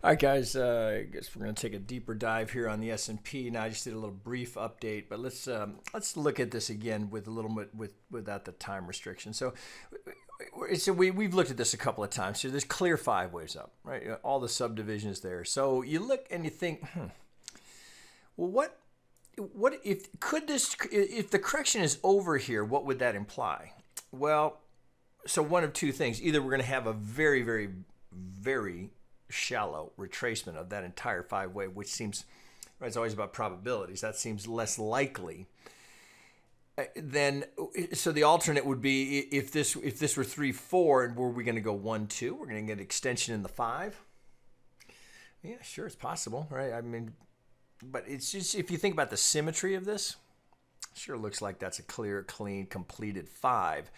All right, guys. I guess we're going to take a deeper dive here on the S&P. Now, I just did a little brief update, but let's look at this again with a little bit without the time restriction. So we've looked at this a couple of times. So there's clear 5 waves up, right? All the subdivisions there. So you look and you think, well, what if the correction is over here? What would that imply? Well, so one of two things: either we're going to have a very, very, very shallow retracement of that entire 5 wave, which seems, right, it's always about probabilities. That seems less likely. Then, so the alternate would be if this were 3-4, and were we going to go 1-2? We're going to get extension in the 5. Yeah, sure, it's possible, right? I mean, but it's just, if you think about the symmetry of this, sure looks like that's a clear, clean, completed 5.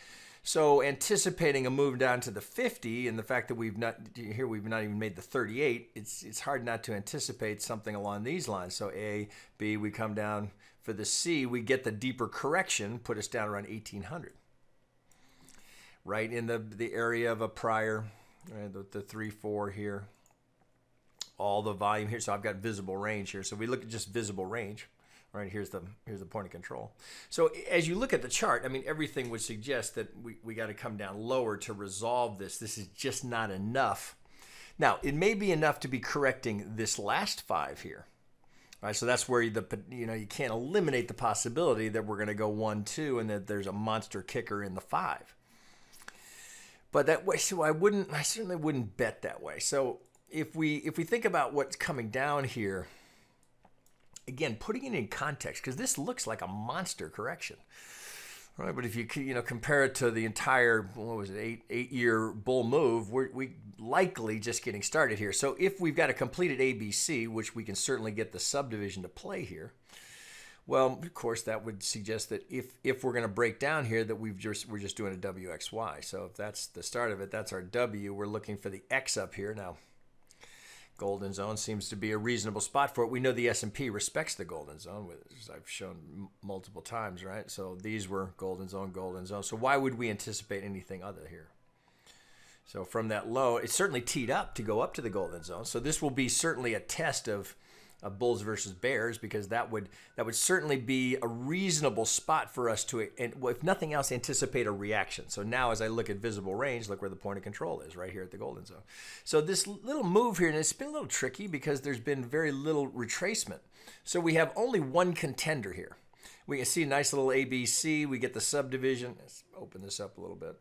So anticipating a move down to the 50, and the fact that we've not even made the 38, it's hard not to anticipate something along these lines. So A, B, we come down for the C, we get the deeper correction, put us down around 1800, right in the area of a prior, the 3-4 here, all the volume here. So I've got visible range here. So we look at just visible range. Right, here's the point of control. So as you look at the chart, I mean, everything would suggest that we got to come down lower to resolve this. This is just not enough. Now, it may be enough to be correcting this last 5 here. All right, so that's where you can't eliminate the possibility that we're going to go 1-2 and that there's a monster kicker in the 5. But that way, so I certainly wouldn't bet that way. So if we think about what's coming down here, again, putting it in context, because this looks like a monster correction, right? But if you compare it to the entire, what was it, 8-year bull move, we likely just getting started here. So if we've got a completed ABC, which we can certainly get the subdivision to play here, well, of course, that would suggest that if we're going to break down here, that we're just doing a WXY. So if that's the start of it, that's our W. We're looking for the X up here now. Golden zone seems to be a reasonable spot for it. We know the S&P respects the golden zone, as I've shown multiple times, right? So these were golden zone, golden zone. So why would we anticipate anything other here? So from that low, it's certainly teed up to go up to the golden zone. So this will be certainly a test of bulls versus bears, because that would certainly be a reasonable spot for us to, and if nothing else, anticipate a reaction. So now as I look at visible range, look where the point of control is, right here at the golden zone. So this little move here, and it's been a little tricky because there's been very little retracement. So we have only one contender here. We can see a nice little ABC. We get the subdivision. Let's open this up a little bit.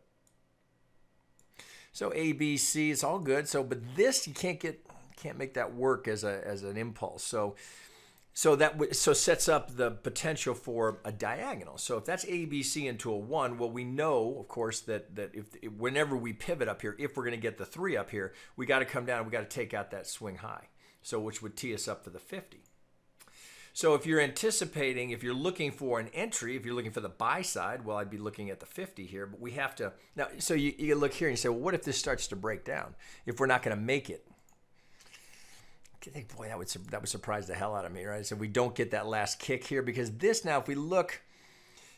So ABC, it's all good. So, but this, you can't make that work as an impulse. So sets up the potential for a diagonal. So if that's ABC into a 1, well, we know, of course, that whenever we pivot up here, if we're going to get the 3 up here, we got to come down. We got to take out that swing high. So which would tee us up for the 50. So if you're anticipating, if you're looking for an entry, if you're looking for the buy side, well, I'd be looking at the 50 here. But we have to now. So you look here and you say, well, what if this starts to break down? If we're not going to make it. I think, boy, that would surprise the hell out of me, right? So we don't get that last kick here, because this now, if we look,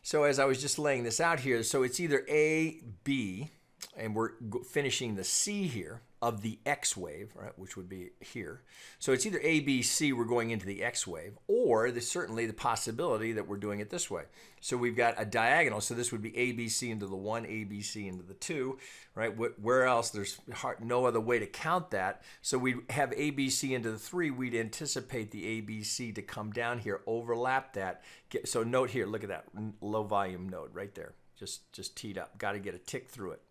so as I was just laying this out here, so it's either A, B, and we're finishing the C here of the X wave, right, which would be here. So it's either A, B, C, we're going into the X wave, or there's certainly the possibility that we're doing it this way. So we've got a diagonal. So this would be A, B, C into the 1, A, B, C into the 2, right? Where else? There's no other way to count that. So we have A, B, C into the 3. We'd anticipate the A, B, C to come down here, overlap that. So note here, look at that low volume node right there, just teed up. Got to get a tick through it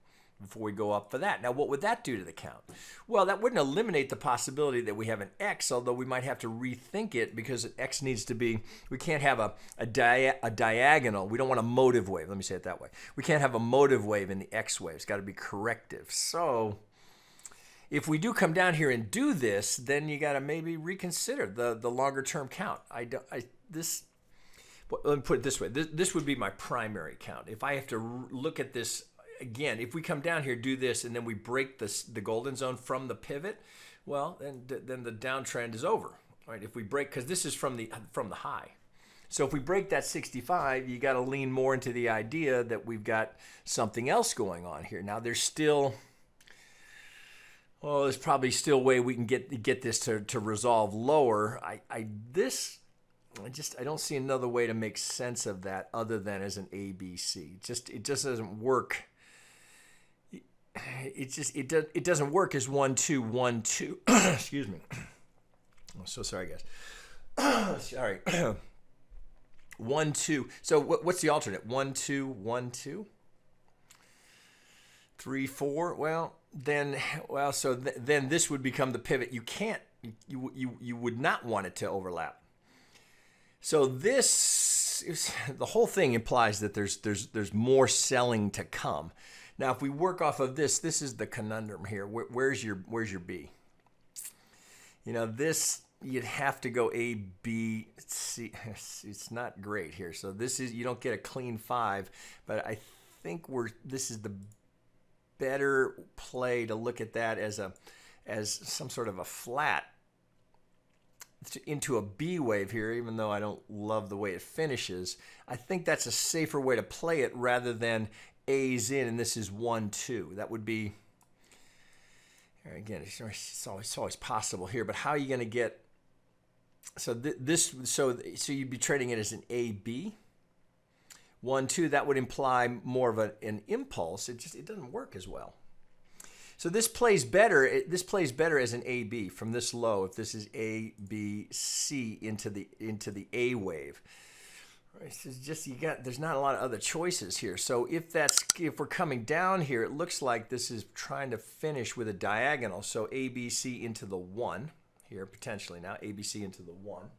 before we go up for that. Now, what would that do to the count? Well, that wouldn't eliminate the possibility that we have an X, although we might have to rethink it, because X needs to be, we can't have a diagonal. We don't want a motive wave. Let me say it that way. We can't have a motive wave in the X wave. It's got to be corrective. So if we do come down here and do this, then you got to maybe reconsider the longer term count. Let me put it this way. This would be my primary count. If I have to look at this again, if we come down here, do this, and then we break the golden zone from the pivot, well, then the downtrend is over, right? If we break, because this is from the high. So if we break that 65, you got to lean more into the idea that we've got something else going on here. Now there's still, Well, there's probably still a way we can get this to resolve lower. I don't see another way to make sense of that other than as an ABC. It just doesn't work. It doesn't work as 1 2 1 2. Excuse me. I'm so sorry, guys. Sorry. 1 2. So what's the alternate? 1 2 1 2. 3 4. Well, then this would become the pivot. You would not want it to overlap. So the whole thing implies that there's more selling to come. Now, if we work off of this is the conundrum here. Where's your B? You know, this you'd have to go A, B, C. It's not great here. So you don't get a clean 5, but I think this is the better play to look at that as some sort of a flat into a B wave here, even though I don't love the way it finishes. I think that's a safer way to play it rather than A's in and this is 1 2. That would be, again, it's always possible here, but how are you going to get, so you'd be trading it as an AB 1 2. That would imply more of an impulse. It doesn't work as well. So this plays better. This plays better as an AB from this low. If this is A, B, C into the A wave, right? So it's just there's not a lot of other choices here. So if we're coming down here, it looks like this is trying to finish with a diagonal. So ABC into the 1 here potentially now. ABC into the 1.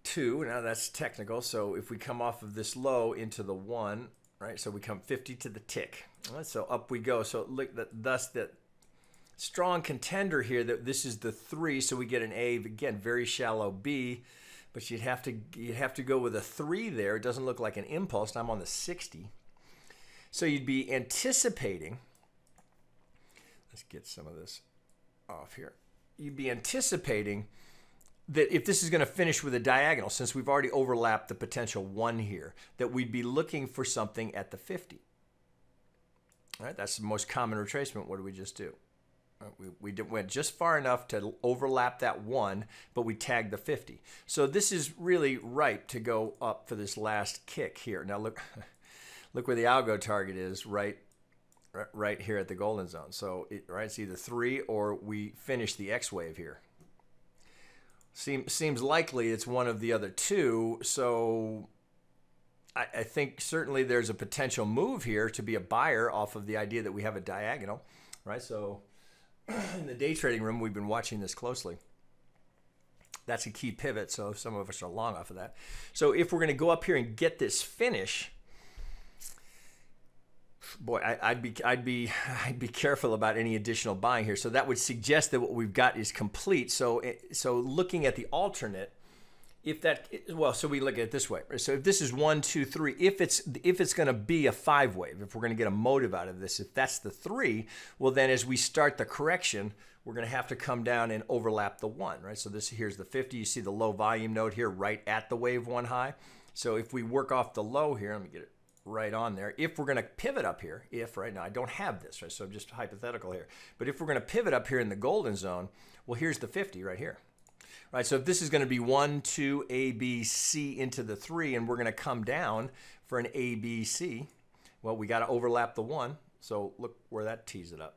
2. Now that's technical. So if we come off of this low into the 1. Right, so we come 50 to the tick. Right, so up we go. So look, thus that strong contender here. That this is the 3, so we get an A again, very shallow B, but you'd have to go with a 3 there. It doesn't look like an impulse. And I'm on the 60, so you'd be anticipating. Let's get some of this off here. You'd be anticipating that if this is going to finish with a diagonal, since we've already overlapped the potential 1 here, that we'd be looking for something at the 50. All right, that's the most common retracement. What did we just do? We went just far enough to overlap that 1, but we tagged the 50. So this is really ripe to go up for this last kick here. Now look where the algo target is, right here at the golden zone. So it's either 3 or we finish the X wave here. Seems likely it's one of the other two, so I think certainly there's a potential move here to be a buyer off of the idea that we have a diagonal, right? So in the day trading room, we've been watching this closely. That's a key pivot, so some of us are long off of that. So if we're going to go up here and get this finish, boy, I'd be careful about any additional buying here. So that would suggest that what we've got is complete. So looking at the alternate, so we look at it this way. So if this is 1 2 3, if it's going to be a 5 wave, if we're going to get a motive out of this, if that's the 3, well then as we start the correction, we're going to have to come down and overlap the 1, right? So here's the 50. You see the low volume node here right at the wave 1 high. So if we work off the low here, let me get it right on there. If we're going to pivot up here, right now I don't have this, right? So I'm just hypothetical here. But if we're going to pivot up here in the golden zone, well, here's the 50 right here. Right, so if this is going to be 1 2 A B C into the 3, and we're going to come down for an A B C, well, we got to overlap the 1. So look where that tees it up.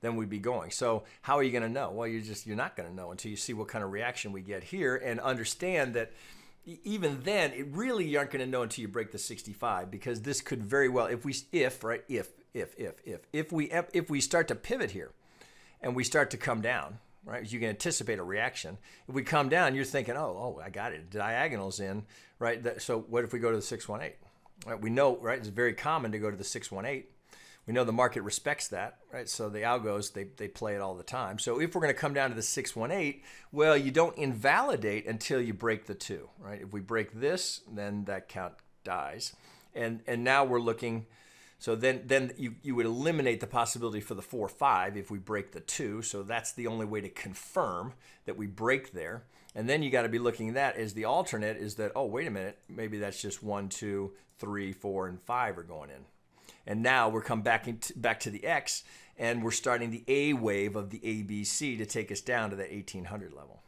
Then we'd be going. So how are you going to know? Well, you're not going to know until you see what kind of reaction we get here, and understand that even then, you aren't going to know until you break the 65, because this could very well, if we start to pivot here, and we start to come down, right? You can anticipate a reaction. If we come down, you're thinking, oh, I got it. Diagonal's in, right? So what if we go to the 618? Right? We know, right? It's very common to go to the 618. We know the market respects that, right? So the algos, they play it all the time. So if we're going to come down to the 618, well, you don't invalidate until you break the 2, right? If we break this, then that count dies. And now we're looking, so then you would eliminate the possibility for the 4-5 if we break the 2. So that's the only way to confirm that we break there. And then you got to be looking at that as the alternate is that, oh, wait a minute, maybe that's just 1, 2, 3, 4, and 5 are going in. And now we're come back to the X, and we're starting the A wave of the ABC to take us down to the 1800 level.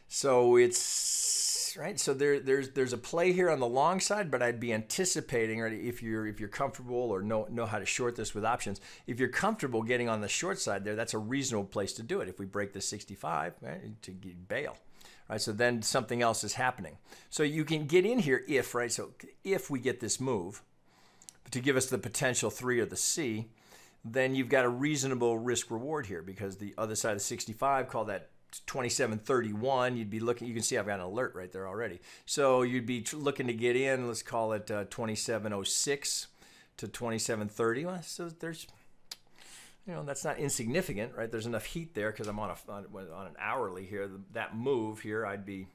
So it's right. So there's a play here on the long side, but I'd be anticipating, right, if you're comfortable or know how to short this with options. If you're comfortable getting on the short side there, that's a reasonable place to do it. If we break the 65, right, to bail. Right, so then something else is happening. So you can get in here if, right, so if we get this move to give us the potential 3 or the C, then you've got a reasonable risk reward here, because the other side of 65, call that 2731, you'd be looking, you can see I've got an alert right there already. So you'd be looking to get in, let's call it 2706 to 2730. Well, so there's, you know, that's not insignificant, right? There's enough heat there because I'm on an hourly here. That move here, I'd be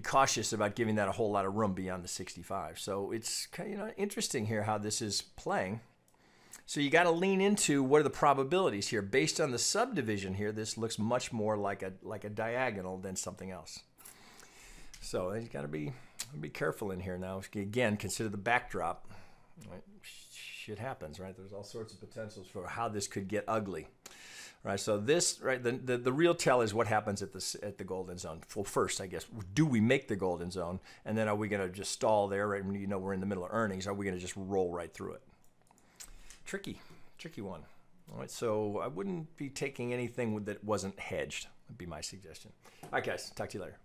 cautious about giving that a whole lot of room beyond the 65. So it's kind of, you know, interesting here how this is playing. So you got to lean into what are the probabilities here. Based on the subdivision here, this looks much more like a diagonal than something else. So you got to be careful in here now. Again, consider the backdrop. Right? Shit happens, right? There's all sorts of potentials for how this could get ugly. Right, so this, right, the real tell is what happens at the golden zone. Well, first, I guess, do we make the golden zone, and then are we going to just stall there, right? When you know we're in the middle of earnings, are we going to just roll right through it? Tricky one. All right, so I wouldn't be taking anything that wasn't hedged. Would be my suggestion. All right, guys, talk to you later.